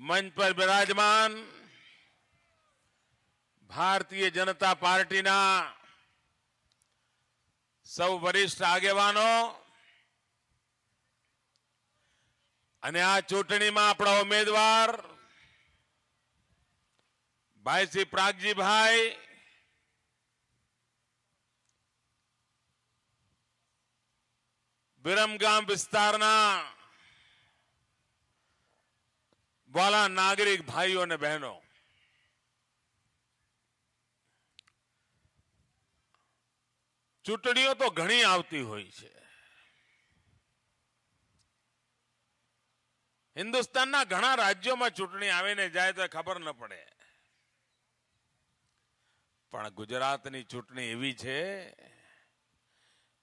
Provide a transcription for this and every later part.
मंच पर विराजमान भारतीय जनता पार्टीना सौ वरिष्ठ आगेवानो અને આ ચૂંટણીમાં આપણા ઉમેદવાર ભાઈ શ્રી પ્રાગજીભાઈ વિરમગામ વિસ્તારના વાલા નાગરિક ભાઈઓ અને બહેનો, ચૂંટણીઓ તો ઘણી આવતી હોય છે. હિન્દુસ્તાનના ઘણા રાજ્યોમાં ચૂંટણી આવીને જાય તો ખબર ન પડે, પણ ગુજરાતની ચૂંટણી એવી છે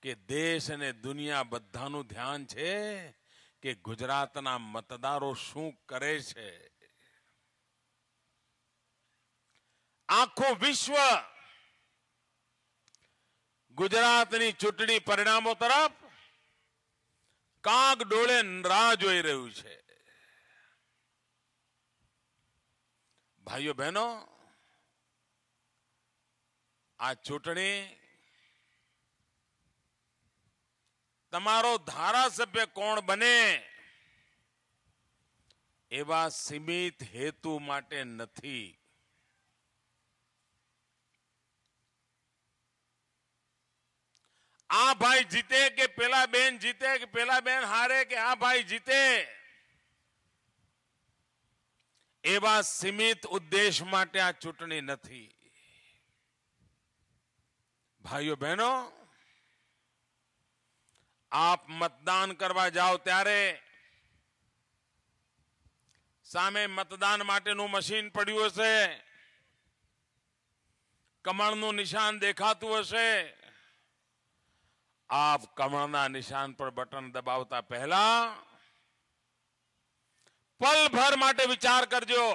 કે દેશ અને દુનિયા બધાનું ધ્યાન છે કે ગુજરાતના મતદારો શું કરે છે. આખું વિશ્વ ગુજરાતની ચૂંટણી પરિણામો તરફ કાગ ડોળે રાહ જોઈ રહ્યું છે. ભાઈઓ બહેનો, આ ચૂંટણી તમારો ધારાસભ્ય કોણ બને એવા સીમિત હેતુ માટે નથી. આ ભાઈ જીતે કે પેલા બેન જીતે કે પેલા બેન હારે કે આ ભાઈ જીતે એવા સીમિત ઉદ્દેશ માટે આ ચૂંટણી નથી. ભાઈઓ બહેનો, આપ મતદાન કરવા જાઓ ત્યારે સામે મતદાન માટેનું મશીન પડ્યું હશે, કમળનું નિશાન દેખાતું હશે. આપ કમળના નિશાન પર બટન દબાવતા પહેલા પલભર માટે વિચાર કરજો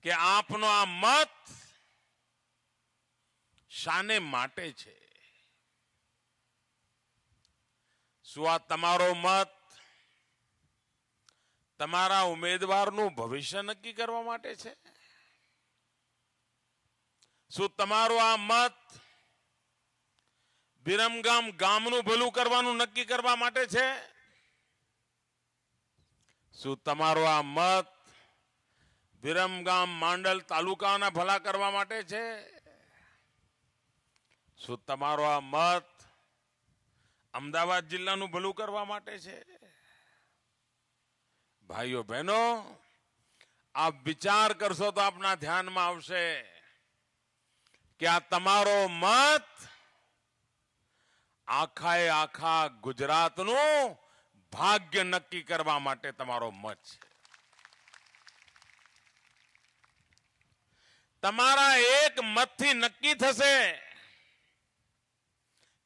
કે આપનો આ મત શાને માટે છે. શું આ તમારો મત તમારા ઉમેદવારનું ભવિષ્ય નક્કી કરવા માટે છે? શું તમારો આ મત વિરમગામ ગામનું ભલું કરવાનું નક્કી કરવા માટે છે? શું તમારો આ મત વિરમગામ માંડલ તાલુકાના ભલા કરવા માટે છે? શું તમારો આ મત અમદાવાદ જિલ્લાનું ભલું કરવા માટે છે? ભાઈઓ બહેનો, આપ વિચાર કરશો તો આપના ધ્યાનમાં આવશે કે આ તમારો મત આખાએ આખા ગુજરાતનું ભાગ્ય નક્કી કરવા માટે તમારો મત છે. તમારા એક મતથી નક્કી થશે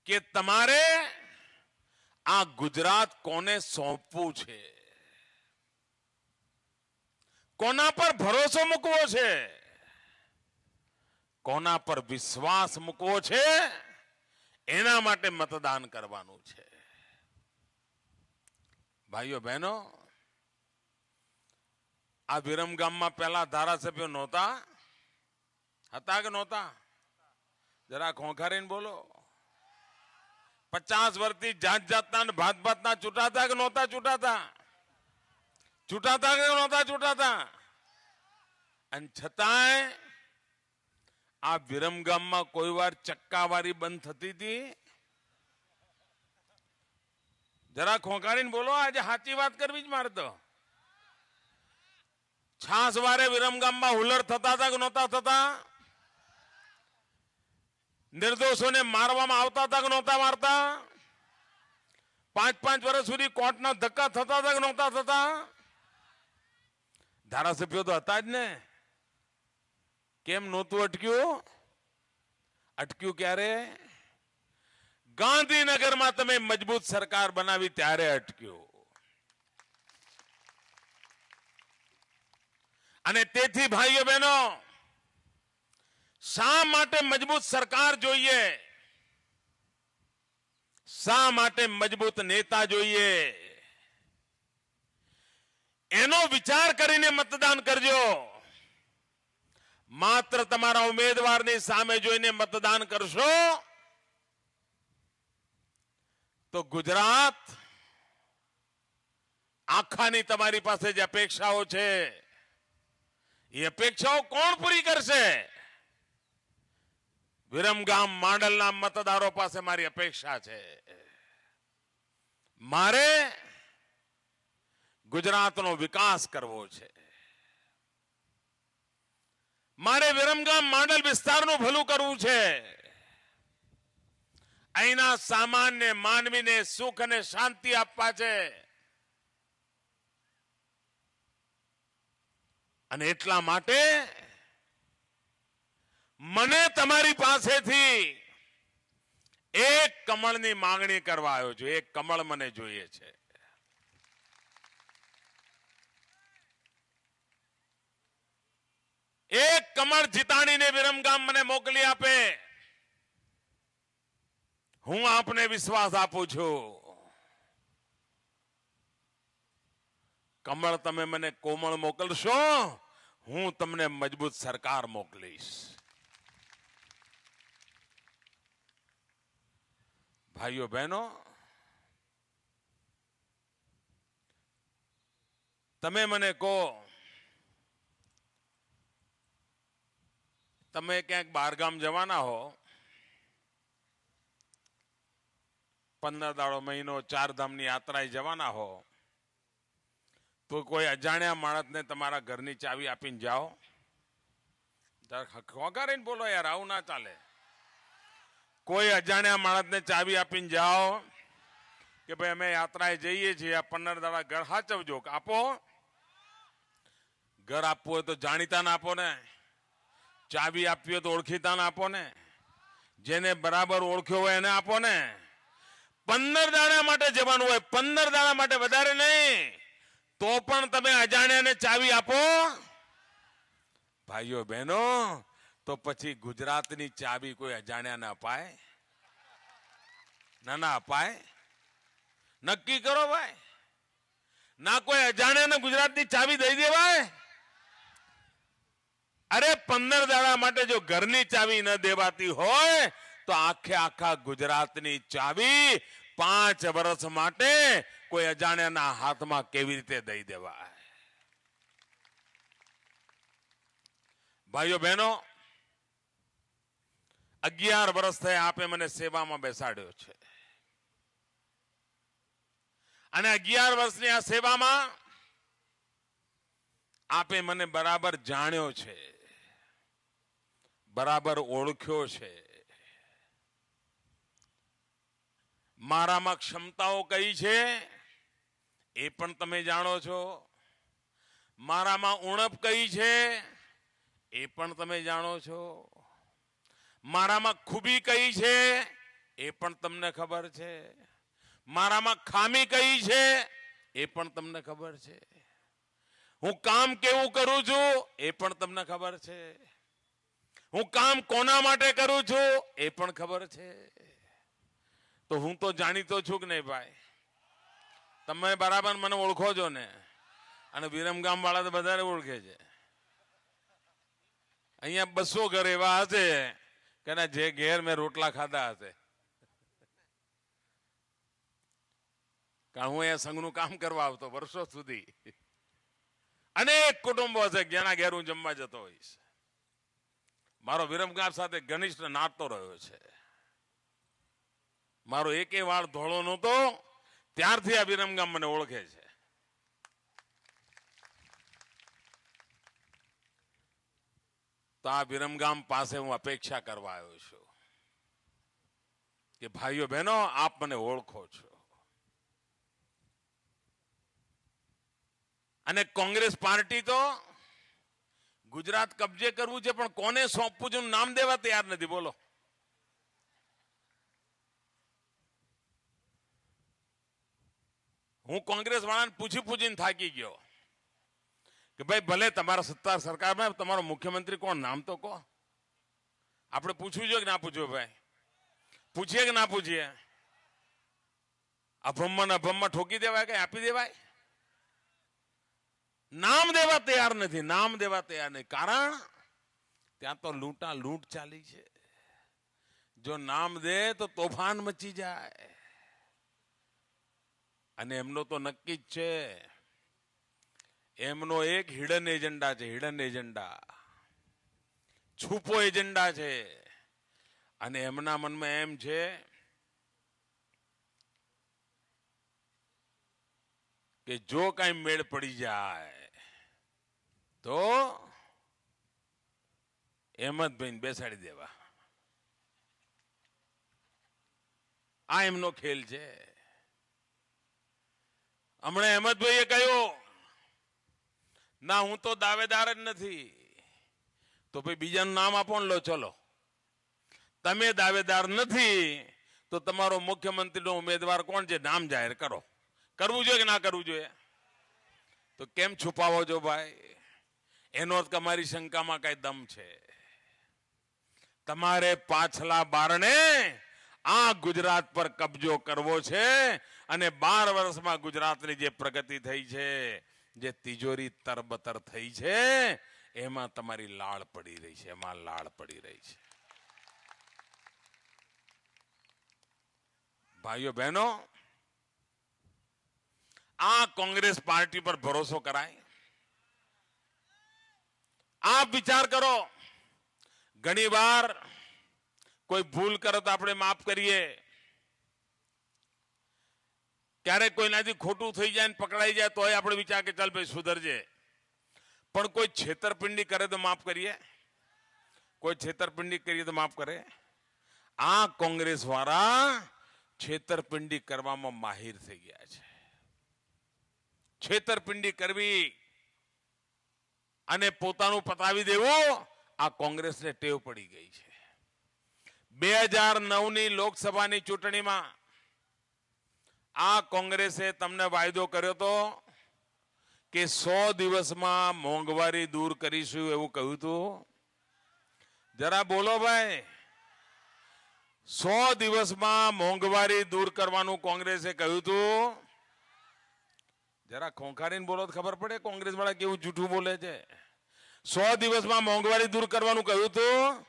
કે તમારે આ ગુજરાત કોને સોંપવું છે, કોના પર ભરોસો મૂકવો છે, કોના પર વિશ્વાસ મૂકવો છે, એના માટે મતદાન કરવાનું છે. ભાઈઓ બહેનો, આ વિરમગામમાં પહેલા ધારાસભ્યો નહોતા? હતા કે નહોતા? જરા ખોંખારીને બોલો. 50 વર્ષથી જાત જાતના ભાત ભાતના ચૂંટાતા કે નહોતા ચૂંટાતા? ચૂંટાતા કે નહોતા ચૂંટાતા? અને છતાંય આ વિરમગામમાં કોઈ વાર ચક્કાવારી બંધ થતી હતી? જરા ખોંખારીને બોલો. આજે સાચી વાત કરવી જ મારે તો. છાસ વારે વિરમગામમાં હુલ્લડ થતા હતા કે નહોતા થતા? નિર્દોષોને મારવામાં આવતા હતા કે નહોતા મારતા? 5-5 વર્ષ સુધી કોર્ટના ધક્કા થતા હતા કે નહોતા થતા? ધારાસભ્યો તો હતા જ ને. કેમ નહોતું અટક્યું? અટક્યું ક્યારે? ગાંધીનગરમાં તમે મજબૂત સરકાર બનાવી ત્યારે અટક્યું. અને તેથી ભાઈઓ બહેનો, શા માટે મજબૂત સરકાર જોઈએ? શા માટે મજબૂત નેતા જોઈએ? એનો વિચાર કરીને મતદાન કરજો. માત્ર તમારા ઉમેદવારની સામે જોઈને મતદાન કરશો તો ગુજરાત આખાની તમારી પાસે જે અપેક્ષાઓ છે એ અપેક્ષાઓ કોણ પૂરી કરશે? વિરમગામ માંડલના મતદારો પાસે મારી અપેક્ષા છે. મારે ગુજરાતનો વિકાસ કરવો છે. મારે વિરમગામ માંડલ વિસ્તારનું ભલું કરવું છે. અહીંના સામાન્ય માનવીને સુખ અને શાંતિ આપવા છે. અને એટલા માટે મને તમારી પાસેથી એક કમળની માંગણી કરવા આવ્યો છું. એક કમળ મને જોઈએ છે. એક કમળ જીતાડીને વિરમગામ મને મોકલી આપે. હું આપને વિશ્વાસ આપું છું. કમળ તમે મને કોમળ મોકલશો, હું તમને મજબૂત સરકાર મોકલીશ. ભાઈઓ બહેનો, તમે મને કહો, તમે ક્યાંક બહારગામ જવાના હો, 15 દાડો, મહિનો, 4 ધામની યાત્રાએ જવાના હો, તો કોઈ અજાણ્યા માણસને તમારા ઘરની ચાવી આપીને જાઓ? ખોગારીને બોલો યાર, આવું ના ચાલે. કોઈ અજાણ્યા માણસને ચાવી આપીને જાઓ કે ભાઈ અમે યાત્રાએ જઈએ છીએ, આ 15 દાડા ઘર સાચવજો. આપો. ઘર આપવું હોય તો જાણીતાને આપો ને. ચાવી આપવી હોય તો ઓળખીતાને આપો ને. જેને બરાબર ઓળખ્યો હોય એને આપો ને. 15 દાડા માટે જવાનું હોય, 15 દાડા માટે, વધારે નહીં. તો પણ તમે અજાણ્યાને ચાવી આપો? ભાઈઓ બહેનો, તો પછી ગુજરાતની ચાવી કોઈ અજાણ્યાને અપાય? ના અપાય. નક્કી કરો ભાઈ. ના કોઈ અજાણ્યાને ગુજરાતની ચાવી દઈ દેવાય? અરે 15 દાડા માટે જો ઘરની ચાવી ન દેવાતી હોય તો આખા ગુજરાતની ચાવી 5 વર્ષ માટે કોઈ અજાણ્યાના હાથમાં કેવી રીતે દઈ દેવાય? ભાઈઓ બહેનો, 11 વર્ષ થયા આપે મને સેવામાં બેસાડ્યો છે. અને 11 વર્ષની આ સેવામાં આપે મને બરાબર જાણ્યો છે, બરાબર ઓળખ્યો છે. મારામાં ક્ષમતાઓ કઈ છે એ પણ તમે જાણો છો. મારામાં ઉણપ કઈ છે એ પણ તમે જાણો છો. મારામાં ખૂબી કઈ છે એ પણ તમને ખબર છે. મારામાં ખામી કઈ છે એ પણ તમને ખબર છે. હું કામ કેવું કરું છું એ પણ તમને ખબર છે. હું કામ કોના માટે કરું છું એ પણ ખબર છે. તો હું તો જાણીતો છું કે નહીં ભાઈ? તમે બરાબર મને ઓળખો છો ને? અને વિરમગામ વાળા તો વધારે ઓળખે છે. અહીંયા 200 ઘર એવા હશે કે જે ઘેર મેં રોટલા ખાધા હશે. કારણ હું અહીંયા સંઘનું કામ કરવા આવતો વર્ષો સુધી. અનેક કુટુંબો હશે જેના ઘેર હું જમવા જતો હોઈશ. મારો વિરમગામ સાથે ઘનિષ્ઠ નાતો રહ્યો છે. મારો એકેય વાળ ધોળો નહોતો ત્યારથી આ વિરમગામ મને ઓળખે છે. તો આ વિરમગામ પાસે હું અપેક્ષા કરવા આવ્યો છું કે ભાઈઓ બહેનો, આપ મને ઓળખો છો. અને કોંગ્રેસ પાર્ટી તો ગુજરાત કબજે કરવું છે, પણ કોને સોંપવું છે નામ દેવા તૈયાર નથી. બોલો. હું કોંગ્રેસ વાળાને પૂછીને થાકી ગયો કે ભાઈ ભલે તમારા સત્તા સરકારમાં તમારો મુખ્યમંત્રી કોણ, નામ તો કહો. આપણે પૂછવું જોઈએ કે ના પૂછવું? ભાઈ પૂછીએ કે ના પૂછીએ? અભમમાં ઠોકી દેવાય કે આપી દેવાય? નામ દેવા તૈયાર નથી, નામ દેવા તૈયાર નહીં. કારણ ત્યાં તો લૂંટા લૂંટ ચાલી છે. જો નામ દે તો તોફાન મચી જાય. અને એમનો તો નક્કી જ છે. એમનો એક હિડન એજન્ડા છે, હિડન એજન્ડા, છુપો એજન્ડા છે. અને એમના મનમાં એમ છે કે જો કઈ મેળ પડી જાય તો અહેમદભાઈને બેસાડી દેવા. આ એમનો ખેલ છે. હમણાં અહેમદભાઈએ કહ્યું ના હું તો દાવેદાર જ નથી. તો ભાઈ બીજાનું નામ આપો ને, લો ચલો. તમે દાવેદાર નથી તો તમારો મુખ્યમંત્રીનો ઉમેદવાર કોણ છે નામ જાહેર કરો. કરવું જોઈએ કે ના કરવું જોઈએ? તો કેમ છુપાવો છો ભાઈ? એનો અર્થ કે અમારી શંકામાં કઈ દમ છે. તમારે પાછલા બારણે આ ગુજરાત પર કબજો કરવો છે. અને 12 વર્ષમાં ગુજરાતની જે પ્રગતિ થઈ છે, જે તિજોરી તરબતર થઈ છે, એમાં તમારી લાળ પડી રહી છે, એમાં લાળ પડી રહી છે. ભાઈઓ બહેનો, આ કોંગ્રેસ પાર્ટી પર ભરોસો કરાય? આપ વિચાર કરો. ઘણી વાર કોઈ ભૂલ કરે તો આપણે માફ કરીએ. ક્યારેક કોઈનાથી ખોટું થઈ જાય ને પકડાઈ જાય તોય આપણે વિચાર કે ચાલ ભાઈ સુધરજે. પણ કોઈ છેતરપિંડી કરે તો માફ કરીએ? કોઈ છેતરપિંડી કરીએ તો માફ કરે? આ કોંગ્રેસ વાળા છેતરપિંડી કરવામાં માહિર થઈ ગયા છે. છેતરપિંડી કરવી અને પોતાનું પતાવી દેવું, આ કોંગ્રેસને ટેવ પડી ગઈ છે. 2009ની લોકસભાની ચૂંટણીમાં આ કોંગ્રેસે તમને વાયદો કર્યો હતો કે 100 દિવસમાં મોંઘવારી દૂર કરીશું એવું કહ્યું હતું. જરા બોલો ભાઈ, 100 દિવસમાં મોંઘવારી દૂર કરવાનું કોંગ્રેસે કહ્યું હતું. જરા ખોંખારીને બોલો તો ખબર પડે કોંગ્રેસ વાળા કેવું જૂઠું બોલે છે. 100 દિવસમાં મોંઘવારી દૂર કરવાનું કહ્યું હતું.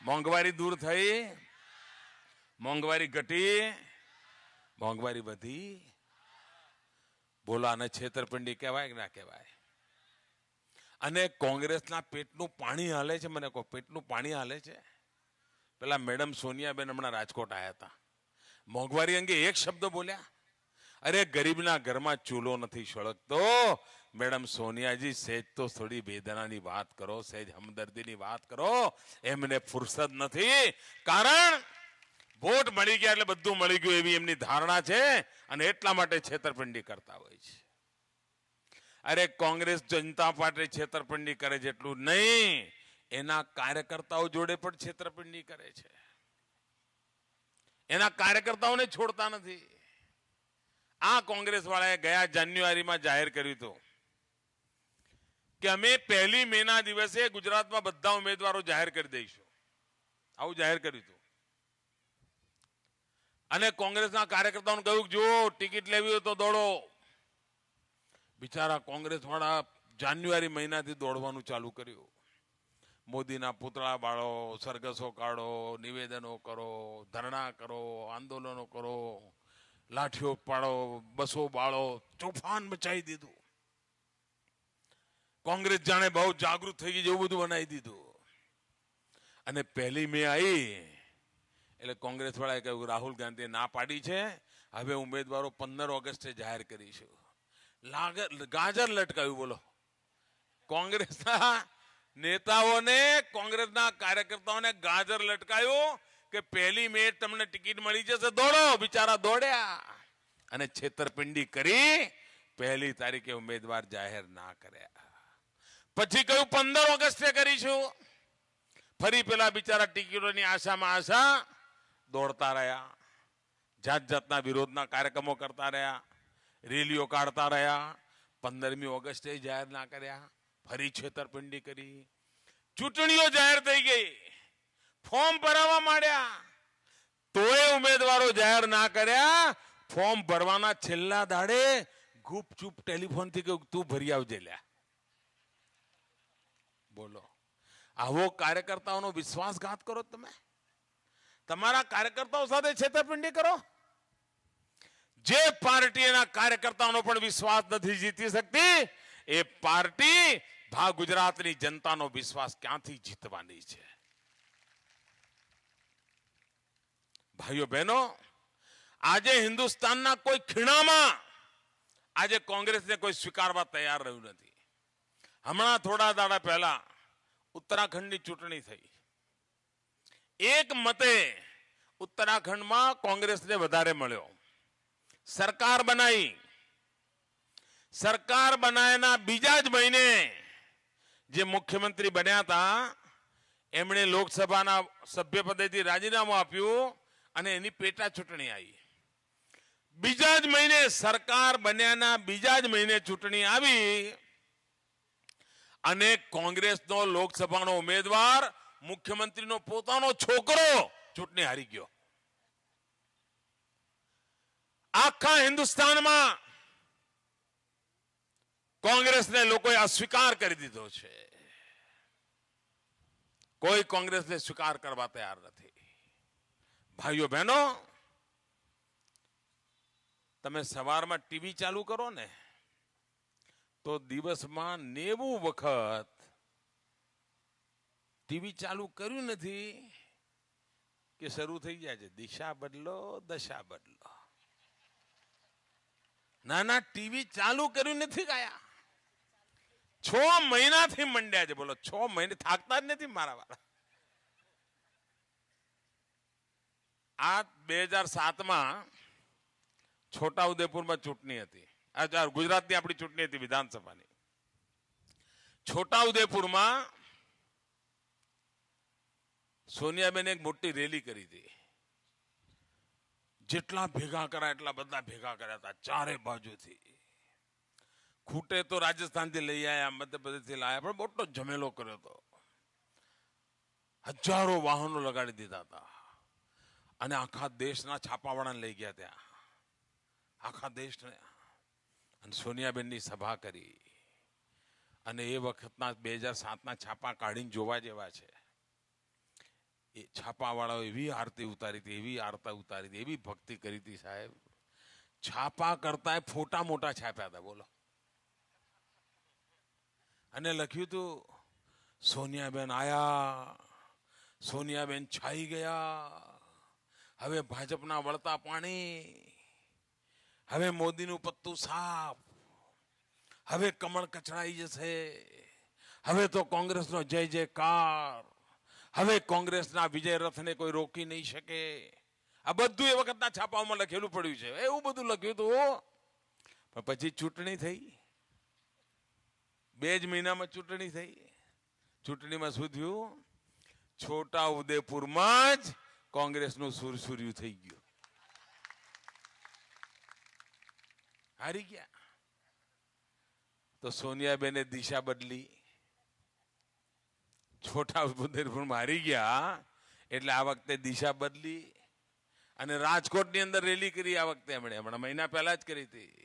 મોંઘવારી દૂર થઈ? મોંઘવારી ઘટી? મોંઘવારી વધી? બોલો, આને છેતરપિંડી કહેવાય કે ના કહેવાય? અને કોંગ્રેસના પેટનું પાણી હાલે છે. મને કહો, પેટનું પાણી હાલે છે. પેલા મેડમ સોનિયાબેન હમણાં રાજકોટ આવ્યા હતા. મોંઘવારી અંગે એક શબ્દ બોલ્યા. અરે ગરીબના ઘરમાં ચૂલો નથી સળગતો. મેડમ સોનિયાજી, સહેજ તો થોડી વેદનાની વાત કરો, સહેજ હમદર્દીની વાત કરો. એમને ફુરસદ નથી. કારણ વોટ મળી ગયા એટલે બધું મળી ગયું એવી એમની ધારણા છે. અને એટલા માટે છેતરપિંડી કરતા હોય છે. અરે કોંગ્રેસ જનતા પાર્ટી છેતરપિંડી કરે છે એટલું નહીં, એના કાર્યકર્તાઓ જોડે પણ છેતરપિંડી કરે છે. એના કાર્યકર્તાઓને છોડતા નથી. આ કોંગ્રેસ વાળાએ ગયા જાન્યુઆરીમાં જાહેર કર્યું હતું કે અમે 1 મેના દિવસે ગુજરાતમાં બધા ઉમેદવારો જાહેર કરી દઈશું. આવું જાહેર કર્યું હતું. અને કોંગ્રેસના કાર્યકર્તાઓને કહ્યું જો ટિકિટ લેવી હોય તો દોડો. બિચારા કોંગ્રેસ વાળા જાન્યુઆરી મહિનાથી દોડવાનું ચાલુ કર્યું. મોદીના પૂતળા બાળો, સરઘસો કાઢો, નિવેદનો કરો, ધરણા કરો, આંદોલનો કરો, લાઠીઓ પાડો, બસો બાળો, તોફાન મચાવી દીધું. કોંગ્રેસ જાણે બહુ જાગૃત થઈ ગઈ જેવું બધું બનાવી દીધું. અને 1 મે આવી એટલે કોંગ્રેસ વાળાએ કહ્યું રાહુલ ગાંધીએ ના પાડી છે, હવે ઉમેદવારો 15 ઓગસ્ટે જાહેર કરીશું. ગાજર લટકાવ્યું. બોલો, કોંગ્રેસના નેતાઓને, કોંગ્રેસના કાર્યકર્તાઓને ગાજર લટકાયું કે 1 મે તમને ટિકિટ મળી જશે, દોડો. બિચારા દોડ્યા અને છેતરપિંડી કરી 1 તારીખે ઉમેદવાર જાહેર ના કર્યા. પછી કહ્યું 15 ઓગસ્ટે કરીશું. ફરી પેલા બિચારા ટિકિટોની આશા દોડતા રહ્યા. જાત જાતના વિરોધના કાર્યક્રમો કરતા રહ્યા, રેલીઓ કાઢતા રહ્યા. 15મી ઓગસ્ટે જાહેર ના કર્યા. ફરી છેતરપિંડી કરી. ચૂંટણીઓ જાહેર થઈ ગઈ, ફોર્મ ભરાવા માંડ્યા, તોય ઉમેદવારો જાહેર ના કર્યા. ફોર્મ ભરવાના છેલ્લા દાડે ગુપચુપ ટેલિફોનથી કહ્યું તું ભરી આવજે લ્યા. બોલો, આવો કાર્યકર્તાઓનો વિશ્વાસઘાત કરો તમે? તમારા કાર્યકર્તાઓ સાથે છેતરપિંડી કરો? જે પાર્ટી એના કાર્યકર્તાઓનો પણ વિશ્વાસ નથી જીતી શકતી, એ પાર્ટી ગુજરાતની જનતાનો વિશ્વાસ ક્યાંથી જીતવાની છે? ભાઈઓ બહેનો, આજે હિન્દુસ્તાનના કોઈ ખીણામાં આજે કોંગ્રેસને કોઈ સ્વીકારવા તૈયાર રહ્યું નથી. હમણાં થોડા દાડા પહેલા ઉત્તરાખંડની ચૂંટણી થઈ. એક મતે ઉત્તરાખંડમાં કોંગ્રેસને વધારે મળ્યો. સરકાર બનાવી. સરકાર બનાવ્યાના બીજા જ મહિને જે મુખ્યમંત્રી બન્યા હતા એમણે લોકસભાના સભ્યપદેથી રાજીનામું આપ્યું અને એની પેટા ચૂંટણી આવી. બીજા જ મહિને સરકાર બન્યાના બીજા જ મહિને ચૂંટણી આવી અને કોંગ્રેસનો લોકસભાનો ઉમેદવાર મુખ્યમંત્રીનો પોતાનો છોકરો ચૂંટણી હારી ગયો. આખા હિન્દુસ્તાનમાં કોંગ્રેસને લોકોએ અસ્વીકાર કરી દીધો છે. કોઈ કોંગ્રેસને સ્વીકાર કરવા તૈયાર નથી. ભાઈઓ બહેનો, તમે સવારમાં ટીવી ચાલુ કરો ને તો દિવસમાં 90 વખત ટીવી ચાલુ કર્યું નથી કે શરૂ થઈ જાય છે દિશા બદલો દશા બદલો. ના, ટીવી ચાલુ કર્યું નથી ગયા. 6 મહિનાથી મંડ્યા છે. બોલો, 6 મહિને થાકતા જ નથી મારા વાળા. આ 2007માં છોટાઉદેપુરમાં ચૂંટણી હતી. ગુજરાતની આપણી ચૂંટણી હતી વિધાનસભાની. છોટાઉદેપુરમાં સોનિયાબેને એક મોટી રેલી કરી હતી. જેટલા ભેગા કર્યા એટલા બધા ભેગા કર્યા હતા ચારે બાજુથી. ખૂટે તો રાજસ્થાનથી લઈ આવ્યા, મધ્યપ્રદેશથી લાયા, પણ મોટો જમેલો કર્યો હતો. હજારો વાહનો લગાડી દીધા હતા અને આખા દેશના છાપાવાળાને લઈ ગયા ત્યાં. આખા દેશને. અને સોનિયાબેનની સભા કરી અને એ વખતના 2007ના છાપા કાઢીને જોવા જેવા છે. એ છાપાવાળાઓ એવી આરતી ઉતારી હતી, એવી આરતી ઉતારી હતી, એવી ભક્તિ કરી હતી સાહેબ. છાપા કરતા ફોટા મોટા છાપ્યા હતા. બોલો. અને લખ્યું હતું સોનિયાબેન આયા, સોનિયાબેન છાઈ ગયા, હવે ભાજપના વળતા પાણી, હવે મોદીનું પત્તું સાફ, હવે કમળ કચડાઈ જશે, હવે તો કોંગ્રેસનો જય જયકાર, હવે કોંગ્રેસના વિજય રથને કોઈ રોકી નહીં શકે. આ બધું એ વખતના છાપાઓમાં લખેલું પડ્યું છે. એવું બધું લખ્યું હતું. પણ પછી ચૂંટણી થઈ. 2 જ મહિનામાં ચૂંટણી થઈ. ચૂંટણીમાં શું થયું? છોટા ઉદેપુરમાં જ કોંગ્રેસનું સુરસુર્યું થઈ ગયું. હારી ગયા. તો સોનિયાબેને દિશા બદલી. છોટા ઉદેપુરમાં હારી ગયા એટલે આ વખતે દિશા બદલી અને રાજકોટની અંદર રેલી કરી. આ વખતે હમણાં મહિના પહેલા જ કરી હતી.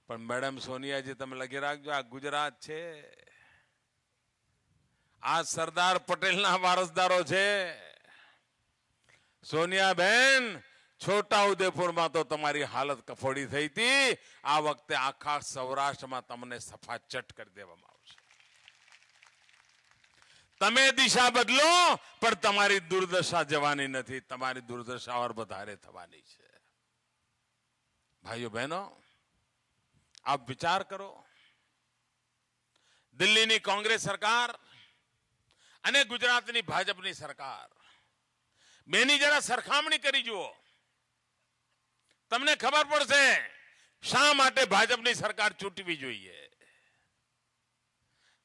પણ મેડમ સોનિયાજી, તમે લખી રાખજો, આ ગુજરાત છે, આ સરદાર પટેલના વારસદારો છે. સોનિયાબેન, છોટાઉદેપુરમાં તો તમારી હાલત કફોડી થઈ હતી. આ વખતે આખા સૌરાષ્ટ્રમાં તમને સફાચટ કરી દેવામાં આવશે. તમે દિશા બદલો પણ તમારી દુર્દશા જવાની નથી. તમારી દુર્દશા ઓર વધારે થવાની છે. ભાઈઓ બહેનો, આપ વિચાર કરો. દિલ્હીની કોંગ્રેસ સરકાર અને ગુજરાતની ભાજપની સરકાર, બેની જરા સરખામણી કરી જુઓ. તમને ખબર પડશે શા માટે ભાજપની સરકાર ચૂંટવી જોઈએ.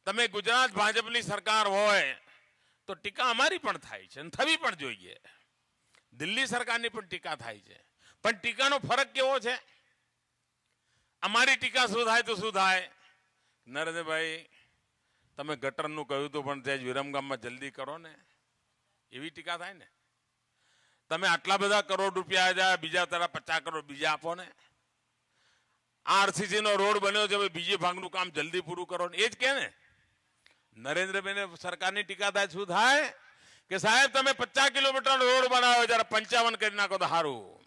તમે ગુજરાત ભાજપની સરકાર હોય તો ટીકા અમારી પણ થાય છે અને થવી પણ જોઈએ. દિલ્હી સરકારની પણ ટીકા થાય છે. પણ ટીકાનો ફરક કેવો છે? અમારી ટીકા શું થાય તો શું થાય? નરેન્દ્રભાઈ, તમે ગટરનું કહ્યું હતું પણ ત્યાં વિરમગામમાં જલ્દી કરો ને, એવી ટીકા થાય ને. તમે આટલા બધા કરોડ રૂપિયા બીજા તરફ 50 કરોડ બીજા આપો ને. આરસીસી નો રોડ બન્યો છે, બીજે ભાગનું કામ જલ્દી પૂરું કરો, એ જ કે ને. નરેન્દ્રભાઈ સરકારની ટીકા થાય શું થાય કે સાહેબ તમે 50 કિલોમીટર રોડ બનાવ્યો, જરા 55 કરી નાખો તો સારું.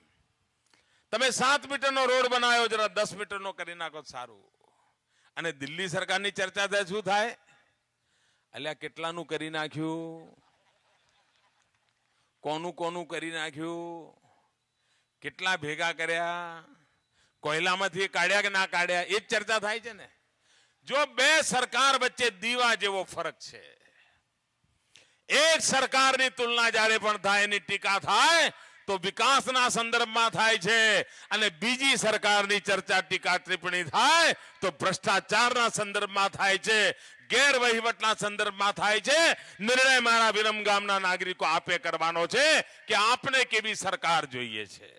તમે 7 મીટરનો રોડ બનાવ્યો, જરા 10 મીટરનો કરી નાખો તો સારું. અને દિલ્હી સરકારની ચર્ચા થાય શું થાય, અલ્યા કેટલાનું કરી નાખ્યું, કોનું કોનું કરી નાખ્યું, કેટલા ભેગા કર્યા, કોયલામાંથી કાઢ્યા કે ના કાઢ્યા, એ જ ચર્ચા થાય છે ને. જો બે સરકાર વચ્ચે દીવા જેવો ફરક છે. એક સરકારની તુલના જ્યારે પણ થાય એની ટીકા થાય તો વિકાસના સંદર્ભમાં થાય છે, અને બીજી સરકારની ચર્ચા ટીકા ટિપ્પણી થાય તો ભ્રષ્ટાચારના સંદર્ભમાં થાય છે, ગેરવહીવટના સંદર્ભમાં થાય છે. નિર્ણય મારા વિરમગામના નાગરિકો આપે કરવાનો છે કે આપને કેવી સરકાર જોઈએ છે.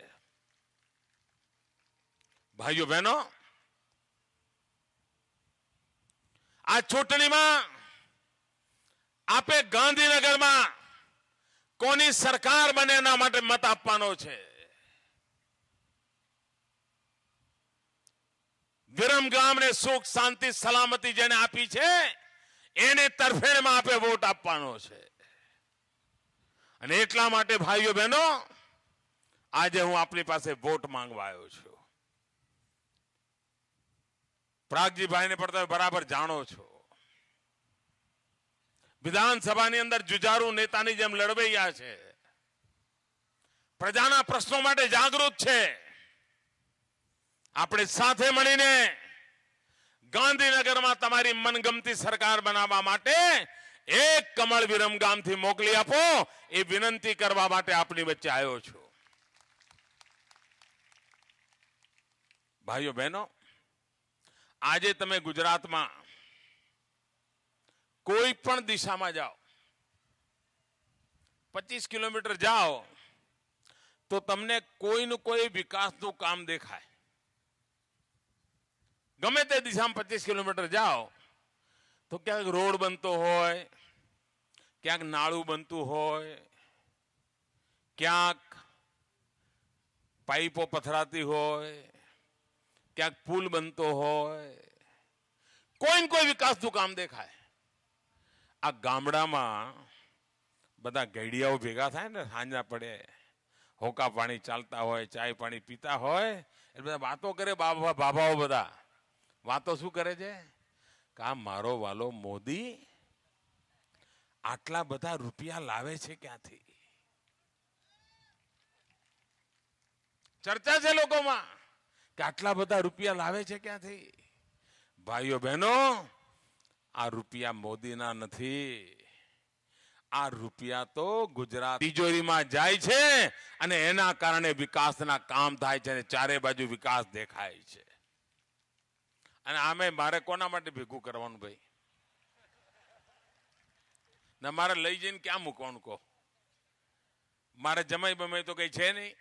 ભાઈઓ બહેનો, આ ચૂંટણીમાં આપે ગાંધીનગરમાં કોની સરકાર બને એના માટે મત આપવાનો છે. વિરમગામને સુખ શાંતિ સલામતી જેને આપી છે એને તરફેણમાં આપે વોટ આપવાનો છે. અને એટલા માટે ભાઈઓ બહેનો, આજે હું આપની પાસે વોટ માંગવા આવ્યો છું. પ્રાગજીભાઈને પણ તમે બરાબર જાણો છો, વિધાનસભાની અંદર જુજારુ નેતાની જેમ લડવૈયા છે, પ્રજાના પ્રશ્નો માટે જાગૃત છે. આપણે સાથે મળીને ગાંધીનગરમાં તમારી મનગમતી સરકાર બનાવવા માટે એક કમળ વિરમગામથી મોકલી આપો, એ વિનંતી કરવા માટે આપની વચ્ચે આવ્યો છું. ભાઈઓ બહેનો, આજે તમે ગુજરાતમાં કોઈ પણ દિશામાં જાઓ, 25 કિલોમીટર જાઓ તો તમને કોઈનું કોઈ વિકાસનું કામ દેખાય. ગમે તે દિશામાં 25 કિલોમીટર જાઓ તો ક્યાંક રોડ બનતો હોય, ક્યાંક નાળું બનતું હોય, ક્યાંક પાઇપો પથરાતી હોય, ક્યાંક પુલ બનતો હોય, કોઈ ને કોઈ વિકાસનું કામ દેખાય. આ ગામડામાં બધા ગેડિયાઓ ભેગા થાય ને, સાંજના પડે હોકા પાણી ચાલતા હોય, ચાય પાણી પીતા હોય, એટલે બધા વાતો કરે. બાબાઓ બધા વાતો શું કરે છે કે આ મારો વાલો મોદી આટલા બધા રૂપિયા લાવે છે ક્યાંથી? ચર્ચા છે લોકોમાં કે આટલા બધા રૂપિયા લાવે છે ક્યાંથી? ભાઈઓ બહેનો, આ રૂપિયા મોદીના નથી, આ રૂપિયા તો ગુજરાત તિજોરીમાં જાય છે, અને એના કારણે વિકાસના કામ થાય છે, અને ચારે બાજુ વિકાસ દેખાય છે. અને આમે મારે કોના માટે ભેગું કરવાનું ભાઈ? ને મારે લઈ જઈને ક્યાં મૂકવાનું કહો? મારે જમાઈ બમાઈ તો કઈ છે નહીં.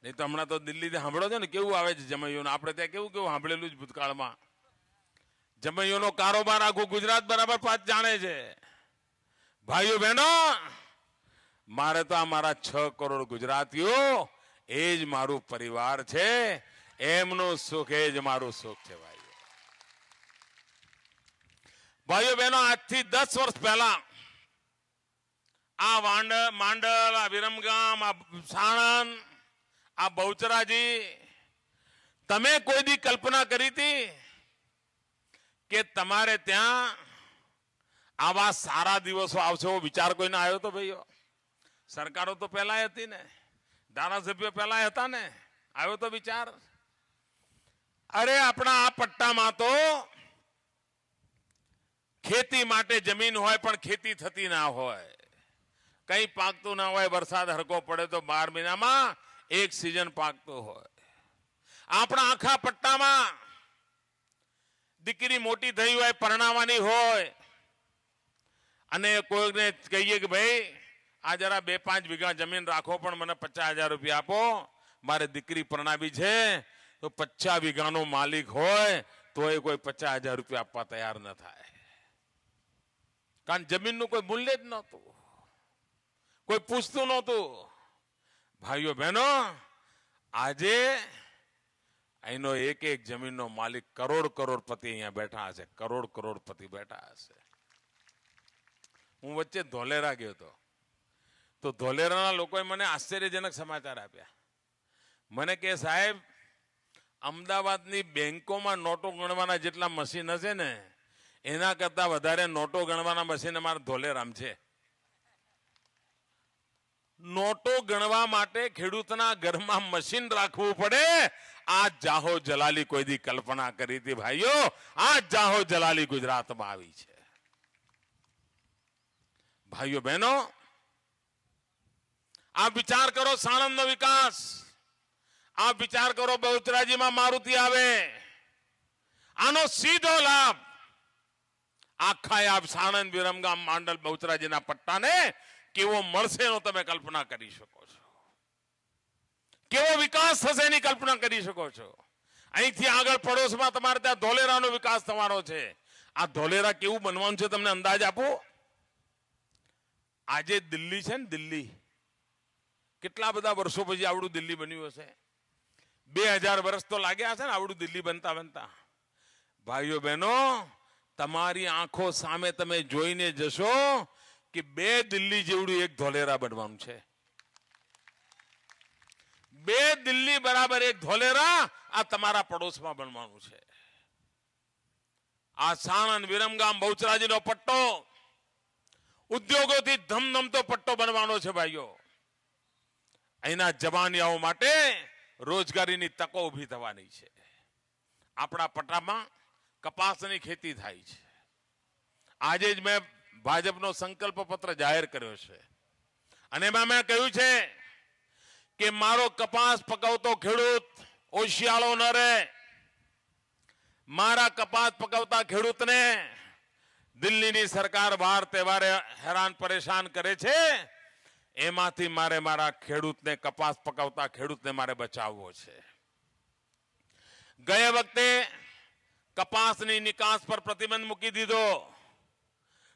નહીં તો હમણાં તો દિલ્હીથી સાંભળો છો ને કેવું આવે છે જમાઈઓને. આપણે ત્યાં કેવું કેવું સાંભળેલું જ ભૂતકાળમાં. જમાઈઓનો કારોબાર આખું ગુજરાત બરાબર પાછ જાણે છે. ભાઈઓ બહેનો, મારે તો આ મારા 6 કરોડ ગુજરાતીઓ એ જ મારું પરિવાર છે, એમનું સુખ એ જ મારું સુખ છે. ભાઈઓ બહેનો, આજથી 10 વર્ષ પહેલા આ માંડલ, આ વિરમગામ, આ સાણંદ, આ બહુચરાજી, તમે કોઈ દી કલ્પના કરી હતી કે તમારે ત્યાં આવા સારા દિવસો આવશે એવો વિચાર કોઈને આવ્યો તો ભાઈઓ? સરકારો તો પહેલા હતી ને, ધારાસભ્યો પહેલા હતા ને, આવ્યો તો વિચાર? અરે આપણા આ પટ્ટામાં તો ખેતી માટે જમીન હોય પણ ખેતી થતી ના હોય, કઈ પાકતું ના હોય. વરસાદ હરકો પડે તો 12 મહિનામાં એક સિઝન પાકતું હોય. આપણા આખા પટ્ટામાં દીકરી મોટી થઈ હોય, પરણાવવાની હોય, અને કોઈને કહીએ કે ભાઈ આ જરા 2-5 વીઘા જમીન રાખો પણ મને 50,000 રૂપિયા આપો, મારે દીકરી પરણાવી છે, તો 50 વીઘાનો માલિક હોય તો એ કોઈ 50,000 રૂપિયા આપવા તૈયાર ન થાય. કારણ જમીનનું કોઈ મૂલ્ય જ નહોતું, કોઈ પૂછતું નહોતું. ભાઈઓ બહેનો, આજે અહીંનો એક એક જમીનનો માલિક કરોડપતિ અહીંયા બેઠા હશે, કરોડપતિ બેઠા હશે. હું વચ્ચે ધોલેરા ગયો હતો, તો ધોલેરાના લોકોએ મને આશ્ચર્યજનક સમાચાર આપ્યા. મને કે સાહેબ, અમદાવાદની બેંકોમાં નોટો ગણવાના જેટલા મશીન હશે ને, એના કરતા વધારે નોટો ગણવાના મશીન અમારા ધોલેરામ છે. નોટો ગણવા માટે ખેડૂતના ઘરમાં મશીન રાખવું પડે, આ જાહો જલાલી કોઈ દી કલ્પના કરી હતી ભાઈઓ? આ જાહો જલાલી ગુજરાતમાં આવી છે. ભાઈઓ બહેનો, આપ વિચાર કરો સાણંદનો વિકાસ, આપ વિચાર કરો બહુચરાજીમાં મારુતિ આવે, આનો સીધો લાભ આખા આપ સાણંદ, વિરમગામ, માંડલ, બહુચરાજીના પટ્ટાને કેવો મળશે એનો તમે કલ્પના કરી શકો છો. કેવો વિકાસ થશે એની કલ્પના કરી શકો છો. અહીંથી આગળ પડોશમાં તમારે ત્યાં ધોલેરાનો વિકાસ થવાનો છે. આ ધોલેરા કેવું બનવાનું છે તમને અંદાજ આપો. આજે દિલ્હી છે ને, દિલ્હી કેટલા બધા વર્ષો પછી આવડું દિલ્હી બન્યું હશે? 2000 વર્ષ તો લાગ્યા હશે ને આવડું દિલ્હી બનતા બનતા. ભાઈઓ બહેનો, તમારી આંખો સામે તમે જોઈને જશો કે 2 દિલ્હી જેવડું એક ધોલેરા બનવાનું છે. 2 દિલ્હી બરાબર એક ધોલેરા આ તમારા પડોશમાં બનવાનું છે. આ સાણંદ, વિરમગામ, બહુચરાજીનો પટ્ટો ઉદ્યોગોથી ધમધમતો પટ્ટો બનવાનો છે. ભાઈઓ, અહીંના જવાનિયાઓ માટે રોજગારીની તકો ઊભી થવાની છે. આપણા પટ્ટામાં કપાસની ખેતી થાય છે. આજે જ મેં ભાજપનો સંકલ્પ પત્ર જાહેર કર્યો છે અને એમાં મેં કહ્યું છે કે મારો કપાસ પકવતો ખેડૂત ઓશિયાળો ન રહે. મારા કપાસ પકવતા ખેડૂતને દિલ્હીની સરકાર વાર તહેવારે હેરાન પરેશાન કરે છે, એમાંથી મારે મારા ખેડૂતને, કપાસ પકવતા ખેડૂતને મારે બચાવવો છે. ગયા વખતે કપાસની નિકાસ પર પ્રતિબંધ મૂકી દીધો.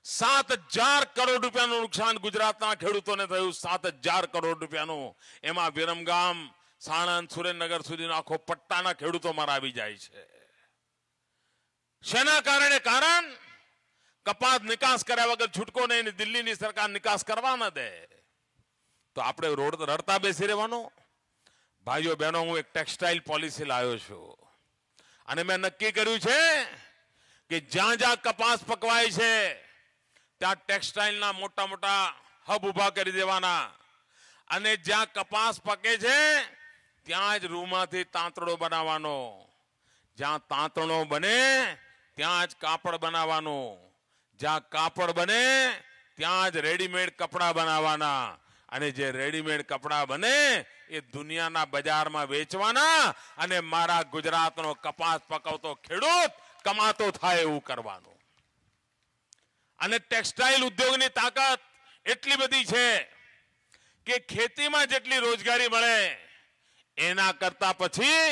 7,000 કરોડ રૂપિયાનું નુકસાન ગુજરાતના ખેડૂતોને થયું. 7,000 કરોડ રૂપિયાનું. એમાં વિરમગામ, સાણંદ, સુરેન્દ્રનગર સુધીનો આખો પટ્ટાના ખેડૂતો મારા આવી જાય છે. શેના કારણે? કારણ કપાસ નિકાસ કર્યા વગર છૂટકો નહીં. દિલ્હીની સરકાર નિકાસ કરવા ન દે તો આપણે રોડ રડતા બેસી રહેવાનું. ભાઈઓ બહેનો, હું એક ટેક્સટાઇલ પોલિસી લાવ્યો છું અને મેં નક્કી કર્યું છે કે જ્યાં જ્યાં કપાસ પકવાય છે ત્યાં ટેક્સટાઇલના મોટા મોટા હબ ઉભા કરી દેવાના અને જ્યાં કપાસ પકે છે ત્યાં જ રૂમાંથી તાંતણો બનાવવાનો. જ્યાં તાંતણો બને ત્યાં જ કાપડ બનાવવાનું. જ્યાં કાપડ બને ત્યાં જ રેડીમેડ કપડા બનાવવાના અને જે રેડીમેડ કપડા બને એ દુનિયાના બજારમાં વેચવાના અને મારા ગુજરાતનો કપાસ પકવતો ખેડૂત કમાતો થાય એવું કરવાનું. અને ટેક્સટાઇલ ઉદ્યોગની તાકાત એટલી બધી છે કે ખેતીમાં જેટલી રોજગારી મળે એના કરતા પછી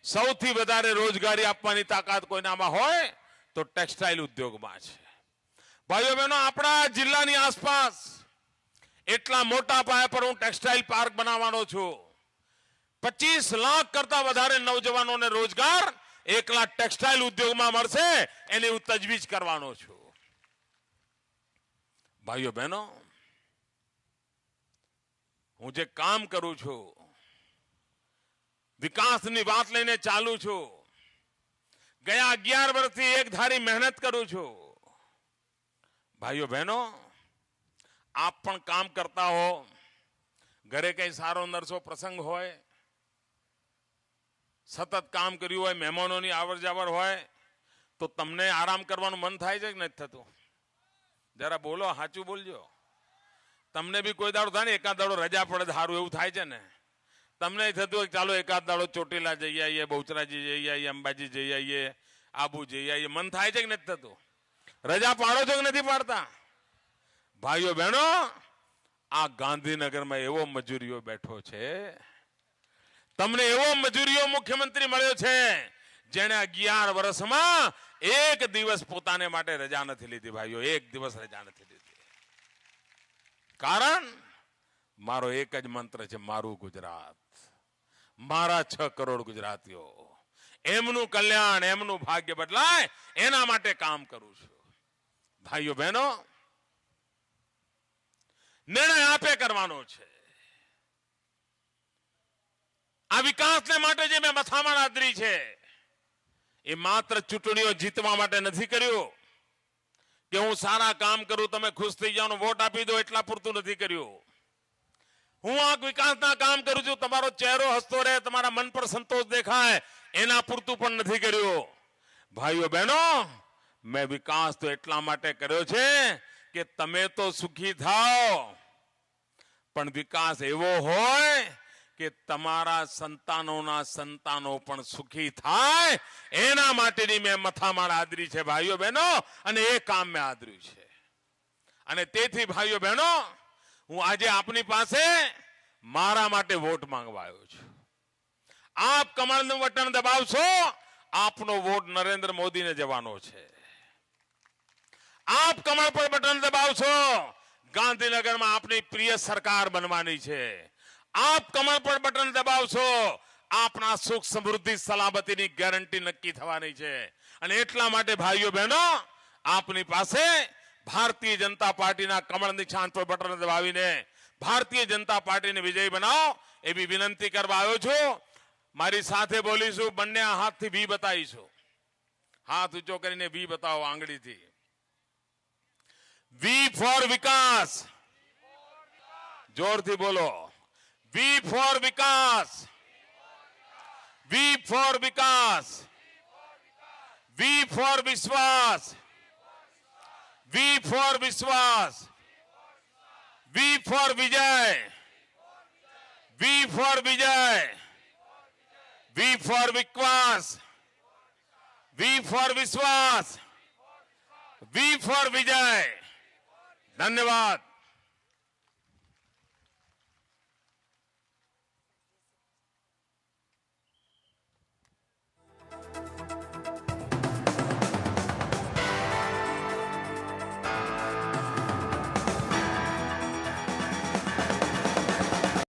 સૌથી વધારે રોજગારી આપવાની તાકાત કોઈનામાં હોય તો ટેક્સટાઇલ ઉદ્યોગમાં છે. ભાઈઓ બહેનો, આપણા જિલ્લાની આસપાસ એટલા મોટા પાયા પર હું ટેક્સટાઇલ પાર્ક બનાવવાનો છું. 25 લાખ કરતા વધારે નવજવાનોને રોજગાર એકલા ટેક્સટાઇલ ઉદ્યોગમાં મળશે એની હું તજવીજ કરવાનો છું. ભાઈઓ બહેનો, હું જે કામ કરું છું, વિકાસની વાત લઈને ચાલુ છું. ગયા 11 વર્ષથી એક ધારી મહેનત કરું છું. ભાઈઓ બહેનો, આપ પણ કામ કરતા હો, ઘરે કઈ સારો નરસો પ્રસંગ હોય, સતત કામ કર્યું હોય, મહેમાનોની આવર જાવર હોય તો તમને આરામ કરવાનું મન થાય છે કે નથી થતું? જરા બોલો, સાચું બોલજો. તમને બી કોઈ દાડો થાય ને, એકાદ દાડો રજા પડે સારું એવું થાય છે ને? તમને થતું હોય ચાલો એકાદ દાડો ચોટીલા જઈ આવીએ, બહુચરાજી જઈ આવીએ, અંબાજી જઈ આવીએ, આબુ જઈ આવીએ, મન થાય છે કે નથી થતું? રજા પાડો છો કે નથી પાડતા? ભાઈઓ બહેનો, આ ગાંધીનગરમાં એવો મજૂરીઓ બેઠો છે, તમને એવો મજૂરીઓ મુખ્યમંત્રી મળ્યો છે જેને 11 વર્ષમાં એક દિવસ પોતાને માટે રજા નથી લીધી. ભાઈઓ, એક દિવસ રજા નથી લીધી. કારણ મારો એક જ મંત્ર છે, મારું ગુજરાત, મારા 6 કરોડ ગુજરાતીઓ. એમનું કલ્યાણ, એમનું ભાગ્ય બદલાય એના માટે કામ કરું છું. ભાઈઓ બહેનો, નિર્ણય આપે કરવાનો છે. આ વિકાસને માટે જે મેં મથામણ આદરી છે એ માત્ર ચૂંટણીઓ જીતવા માટે નથી કર્યું કે હું સારા કામ કરું, તમે ખુશ થઈ જાઓ, વોટ આપી દો, એટલા પૂરતું નથી કર્યું. હું આ વિકાસના કામ કરું છું, તમારો ચહેરો હસતો રહે, તમારા મન પર સંતોષ દેખાય, એના પૂરતું પણ નથી કર્યું. ભાઈઓ બહેનો, મેં વિકાસ તો એટલા માટે કર્યો છે કે તમે તો સુખી થાઓ, પણ વિકાસ એવો હોય કે તમારા સંતાનોના સંતાનો પણ સુખી થાય, એના માટેની મેં મથામણ આદરી છે ભાઈઓ બહેનો, અને એ કામ મેં આદર્યું છે. અને તેથી ભાઈઓ બહેનો, હું આજે આપની પાસે મારા માટે વોટ માંગવા આવ્યો છું. આપ કમળનું બટન દબાવશો, આપનો વોટ નરેન્દ્ર મોદીને જવાનો છે. આપ કમળ પર બટન દબાવશો, ગાંધીનગરમાં આપની પ્રિય સરકાર બનવાની છે. આપ કમળ પર બટન દબાવશો, આપના સુખ સમૃદ્ધિ સલામતીની ગેરંટી નક્કી થવાની છે. અને એટલા માટે ભાઈઓ બહેનો, આપની પાસે ભારતીય જનતા પાર્ટીના કમળ નિશાન પર બટન દબાવીને ભારતીય જનતા પાર્ટીને વિજય બનાવો એવી વિનંતી કરવા આવ્યો છું. મારી સાથે બોલીશું, બંને હાથથી વી બતાવીશું. હાથ ઊંચો કરીને વી બતાવો આંગળીથી. વી ફોર વિકાસ. જોરથી બોલો. વી ફોર વિકાસ. વી ફોર વિકાસ. વી ફોર વિશ્વાસ. વી ફોર વિશ્વાસ. વી ફોર વિજય. વી ફોર વિજય. વી ફોર વિશ્વાસ. વી ફોર વિશ્વાસ. વી ફોર વિજય. ધન્યવાદ.